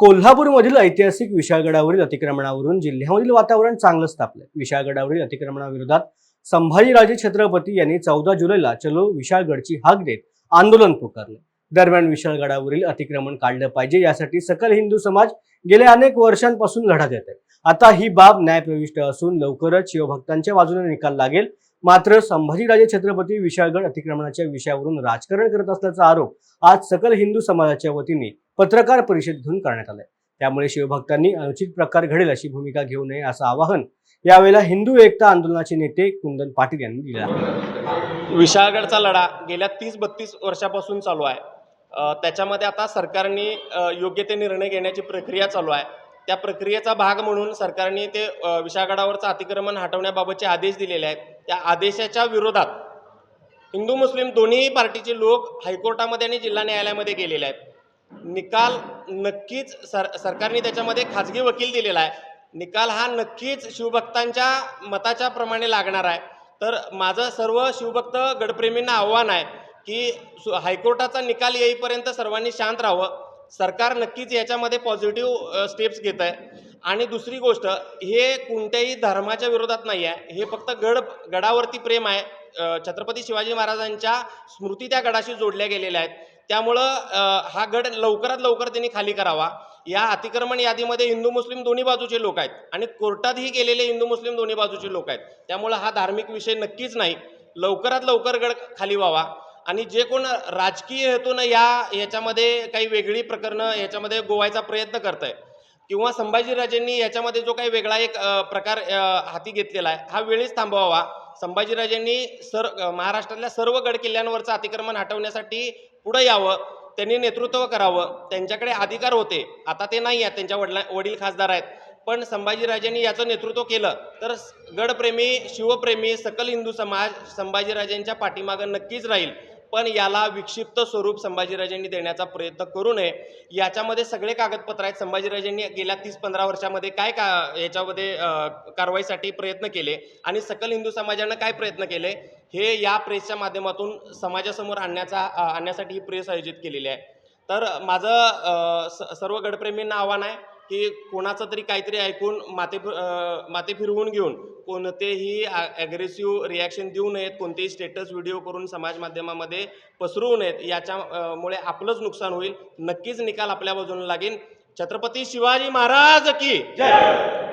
कोल्हापूरमधील ऐतिहासिक विशाळगडावरील अतिक्रमणावरून जिल्ह्यामधील वातावरण चांगलंच तापलंय। विशाळगडावरील अतिक्रमणाविरोधात संभाजीराजे छत्रपती यांनी 14 जुलैला चलो विशाळगडची हाक देत आंदोलन पुकारले। दरम्यान विशाळगडावरील अतिक्रमण काढलं पाहिजे यासाठी सकल हिंदू समाज गेल्या अनेक वर्षांपासून लढा देत आहे। आता ही बाब न्यायप्रविष्ट असून लवकरच शिवभक्तांच्या बाजूने निकाल लागेल। मात्र संभाजीराजे छत्रपती विशाळगड अतिक्रमणाच्या विषयावरून राजकारण करत असल्याचा आरोप आज सकल हिंदू समाजाच्या वतीने पत्रकार परिषदेतून करण्यात आलाय। त्यामुळे शिवभक्तांनी अनुचित प्रकार घडेल अशी भूमिका घेऊ नये असं आवाहन यावेळेला हिंदू एकता आंदोलनाचे नेते कुंदन पाटील यांनी दिले आहे। विशाळगडचा लढा गेल्या 30-32 वर्षापासून चालू आहे। त्याच्यामध्ये आता सरकारने योग्य ते निर्णय घेण्याची प्रक्रिया चालू आहे। त्या प्रक्रियेचा भाग म्हणून सरकारने ते विशाळगडावरचं अतिक्रमण हटवण्याबाबतचे आदेश दिलेले आहेत। त्या आदेशाच्या विरोधात हिंदू मुस्लिम दोन्ही पार्टीचे लोक हायकोर्टामध्ये आणि जिल्हा न्यायालयामध्ये गेलेले आहेत। निकाल नक्कीच सरकारने त्याच्यामध्ये खाजगी वकील दिलेला आहे। निकाल हा नक्कीच शिवभक्तांच्या मताच्या प्रमाणे लागणार आहे। तर माझं सर्व शिवभक्त गडप्रेमींना आव्हान आहे की हायकोर्टाचा निकाल येईपर्यंत सर्वांनी शांत राहावं। सरकार नक्कीच याच्यामध्ये पॉझिटिव्ह स्टेप्स घेत आहे। आणि दुसरी गोष्ट, हे कोणत्याही धर्माच्या विरोधात नाही आहे, हे फक्त गडावरती प्रेम आहे। छत्रपती शिवाजी महाराजांच्या स्मृती त्या गडाशी जोडल्या गेलेल्या आहेत। त्यामुळं हा गड लवकरात लवकर त्यांनी खाली करावा। या अतिक्रमण यादीमध्ये हिंदू मुस्लिम दोन्ही बाजूचे लोक आहेत आणि कोर्टातही गेलेले हिंदू मुस्लिम दोन्ही बाजूचे लोक आहेत। त्यामुळं हा धार्मिक विषय नक्कीच नाही, लवकरात लवकर गड खाली व्हावा। आणि जे कोण राजकीय हेतून याच्यामध्ये काही वेगळी प्रकरणं याच्यामध्ये गोवायचा प्रयत्न करत आहे किंवा संभाजीराजेंनी याच्यामध्ये जो काही वेगळा एक प्रकार हाती घेतलेला आहे, हा वेळीच थांबवावा। संभाजीराजेंनी महाराष्ट्रातल्या सर्व गड किल्ल्यांवरचं अतिक्रमण हटवण्यासाठी पुढे यावं, त्यांनी नेतृत्व करावं। त्यांच्याकडे अधिकार होते, आता ते नाही आहेत, त्यांच्या वडील खासदार आहेत। पण संभाजीराजेंनी याचं नेतृत्व केलं तर गडप्रेमी शिवप्रेमी सकल हिंदू समाज संभाजीराजेंच्या पाठीमागं नक्कीच राहील। पण याला विक्षिप्त स्वरूप संभाजीराजेंनी देण्याचा प्रयत्न करू नये। याच्यामध्ये सगळे कागदपत्र आहेत। संभाजीराजेंनी गेल्या 30-15 वर्षामध्ये काय याच्यामध्ये कारवाईसाठी प्रयत्न केले आणि सकल हिंदू समाजानं काय प्रयत्न केले, हे या प्रेसच्या माध्यमातून समाजासमोर आणण्यासाठी ही प्रेस आयोजित केलेली आहे। तर माझं सर्व गडप्रेमींना आव्हान आहे की कोणाचं तरी काहीतरी ऐकून माते फिरवून घेऊन कोणतेही ॲग्रेसिव्ह रिॲक्शन देऊ नयेत, कोणतेही स्टेटस व्हिडिओ करून समाज माध्यमामध्ये पसरवू नयेत। याच्यामुळे आपलंच नुकसान होईल। नक्कीच निकाल आपल्या बाजूने लागेल। छत्रपती शिवाजी महाराज की जय।